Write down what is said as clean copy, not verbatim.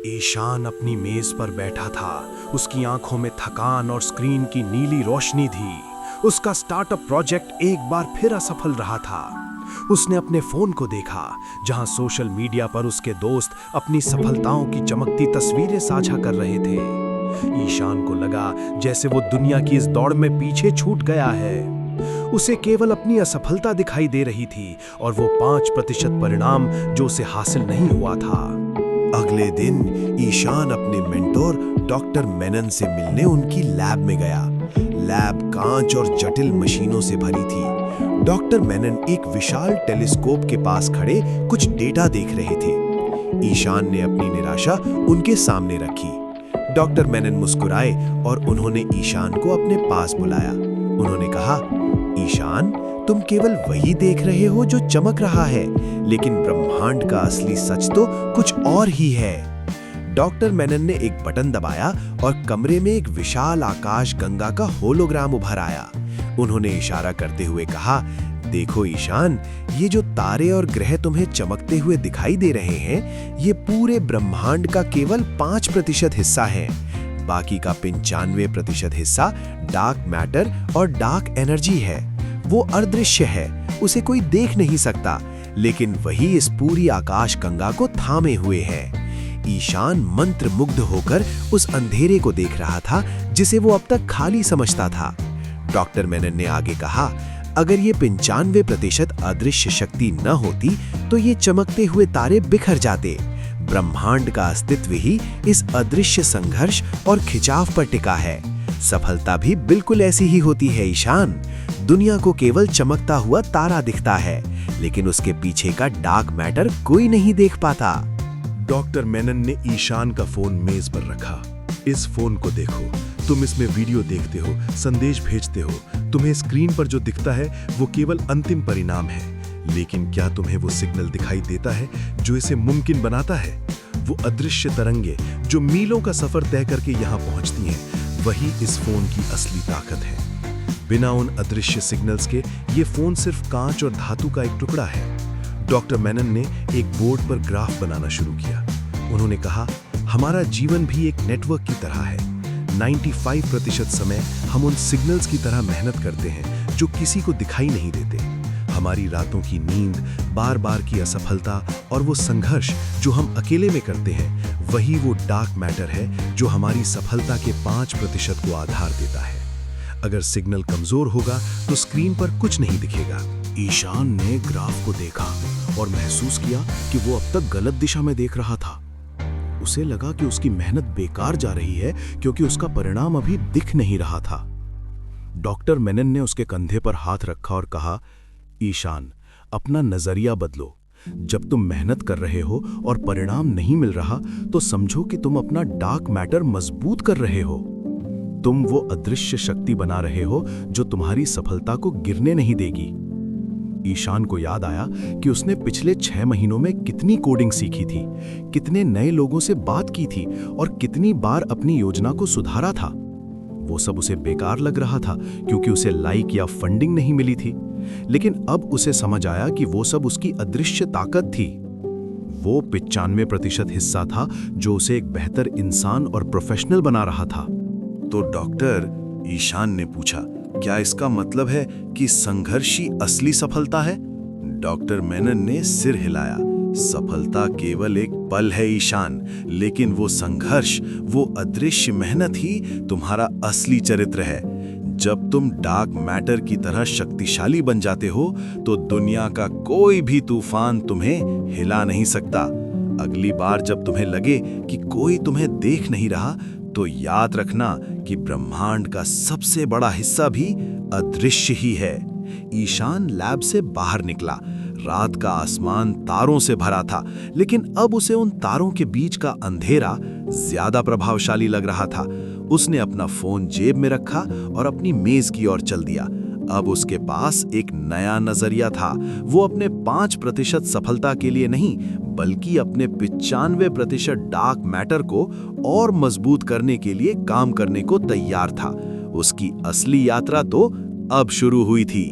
ईशान अपनी मेज पर बैठा था। उसकी आंखों में थकान और स्क्रीन की नीली रोशनी थी। उसका स्टार्टअप प्रोजेक्ट एक बार फिर असफल रहा था। उसने अपने फोन को देखा, जहां सोशल मीडिया पर उसके दोस्त अपनी सफलताओं की चमकती तस्वीरें साझा कर रहे थे। ईशान को लगा जैसे वो दुनिया की इस दौड़ में पीछे छूट गया है। उसे केवल अपनी असफलता दिखाई दे रही थी और वो 5% परिणाम जो उसे हासिल नहीं हुआ था। अगले दिन ईशान अपने मेंटोर डॉक्टर मेनन से मिलने उनकी लैब में गया। लैब कांच और जटिल मशीनों से भरी थी। डॉक्टर मेनन एक विशाल टेलीस्कोप के पास खड़े कुछ डेटा देख रहे थे। ईशान ने अपनी निराशा उनके सामने रखी। डॉक्टर मेनन मुस्कुराए और उन्होंने ईशान को अपने पास बुलाया। उन्होंने कहा, ईशान, तुम केवल वही देख रहे हो जो चमक रहा है, लेकिन ब्रह्मांड का असली सच तो कुछ और ही है। डॉक्टर मेनन ने एक बटन दबाया और कमरे में एक विशाल आकाश गंगा का होलोग्राम उभर आया। उन्होंने इशारा करते हुए कहा, देखो ईशान, ये जो तारे और ग्रह तुम्हें चमकते हुए दिखाई दे रहे हैं, ये पूरे ब्रह्मांड का केवल 5% हिस्सा है। बाकी का 95% हिस्सा डार्क मैटर और डार्क एनर्जी है। वो अदृश्य है, उसे कोई देख नहीं सकता, लेकिन वही इस पूरी आकाश गंगा को थामे हुए है। ईशान मंत्रमुग्ध होकर उस अंधेरे को देख रहा था जिसे वो अब तक खाली समझता था। डॉक्टर मेनन ने आगे कहा, अगर ये 95% अदृश्य शक्ति न होती तो ये चमकते हुए तारे बिखर जाते। ब्रह्मांड का अस्तित्व ही इस अदृश्य संघर्ष और खिंचाव पर टिका है। सफलता भी बिल्कुल ऐसी ही होती है ईशान। दुनिया को केवल चमकता हुआ तारा दिखता है, लेकिन उसके पीछे का डार्क मैटर कोई नहीं देख पाता। डॉक्टर मेनन ने ईशान का फोन मेज पर रखा। इस फोन को देखो, तुम इसमें वीडियो देखते हो, संदेश भेजते हो। तुम्हें स्क्रीन पर जो दिखता है वो केवल अंतिम परिणाम है, लेकिन क्या तुम्हें वो सिग्नल दिखाई देता है जो इसे मुमकिन बनाता है? वो अदृश्य तरंगे जो मीलों का सफर तय करके यहाँ पहुँचती हैं, वही इस फोन की असली ताकत है। बिना उन अदृश्य सिग्नल्स के ये फोन सिर्फ कांच और धातु का एक टुकड़ा है। डॉक्टर मेनन ने एक बोर्ड पर ग्राफ बनाना शुरू किया। उन्होंने कहा, हमारा जीवन भी एक नेटवर्क की तरह है। 95% समय हम उन सिग्नल्स की तरह मेहनत करते हैं जो किसी को दिखाई नहीं देते। हमारी रातों की नींद, बार बार की असफलता और वो संघर्ष जो हम अकेले में करते हैं, वही वो डार्क मैटर है जो हमारी सफलता के 5% को आधार देता है। अगर सिग्नल कमजोर होगा तो स्क्रीन पर कुछ नहीं दिखेगा। ईशान ने ग्राफ को देखा और महसूस किया कि वो अब तक गलत दिशा में देख रहा था। उसे लगा कि उसकी मेहनत बेकार जा रही है क्योंकि उसका परिणाम अभी दिख नहीं रहा था। डॉक्टर मेनन ने उसके कंधे पर हाथ रखा और कहा, ईशान, अपना नजरिया बदलो। जब तुम मेहनत कर रहे हो और परिणाम नहीं मिल रहा तो समझो कि तुम अपना डार्क मैटर मजबूत कर रहे हो। तुम वो अदृश्य शक्ति बना रहे हो जो तुम्हारी सफलता को गिरने नहीं देगी। ईशान को याद आया कि उसने पिछले 6 महीनों में कितनी कोडिंग सीखी थी, कितने नए लोगों से बात की थी और कितनी बार अपनी योजना को सुधारा था। वो सब उसे बेकार लग रहा था क्योंकि उसे लाइक या फंडिंग नहीं मिली थी, लेकिन अब उसे समझ आया कि वो सब उसकी अदृश्य ताकत थी। वो 95% हिस्सा था जो उसे एक बेहतर इंसान और प्रोफेशनल बना रहा था। तो डॉक्टर, ईशान ने पूछा, क्या इसका मतलब है कि संघर्ष ही असली सफलता है? डॉक्टर मेनन ने सिर हिलाया। सफलता केवल एक पल है ईशान, लेकिन वो संघर्ष, वो अदृश्य मेहनत ही तुम्हारा असली चरित्र है। जब तुम डार्क मैटर की तरह शक्तिशाली बन जाते हो तो दुनिया का कोई भी तूफान तुम्हें हिला नहीं सकता। अगली बार जब तुम्हें लगे कि कोई तुम्हें देख नहीं रहा, तो याद रखना कि ब्रह्मांड का सबसे बड़ा हिस्सा भी अदृश्य ही है। ईशान लैब से बाहर निकला। रात का आसमान तारों से भरा था, लेकिन अब उसे उन तारों के बीच का अंधेरा ज्यादा प्रभावशाली लग रहा था। उसने अपना फोन जेब में रखा और अपनी मेज की ओर चल दिया। अब उसके पास एक नया नजरिया था। वो अपने 5% सफलता के लिए नहीं, बल्कि अपने 95% डार्क मैटर को और मजबूत करने के लिए काम करने को तैयार था। उसकी असली यात्रा तो अब शुरू हुई थी।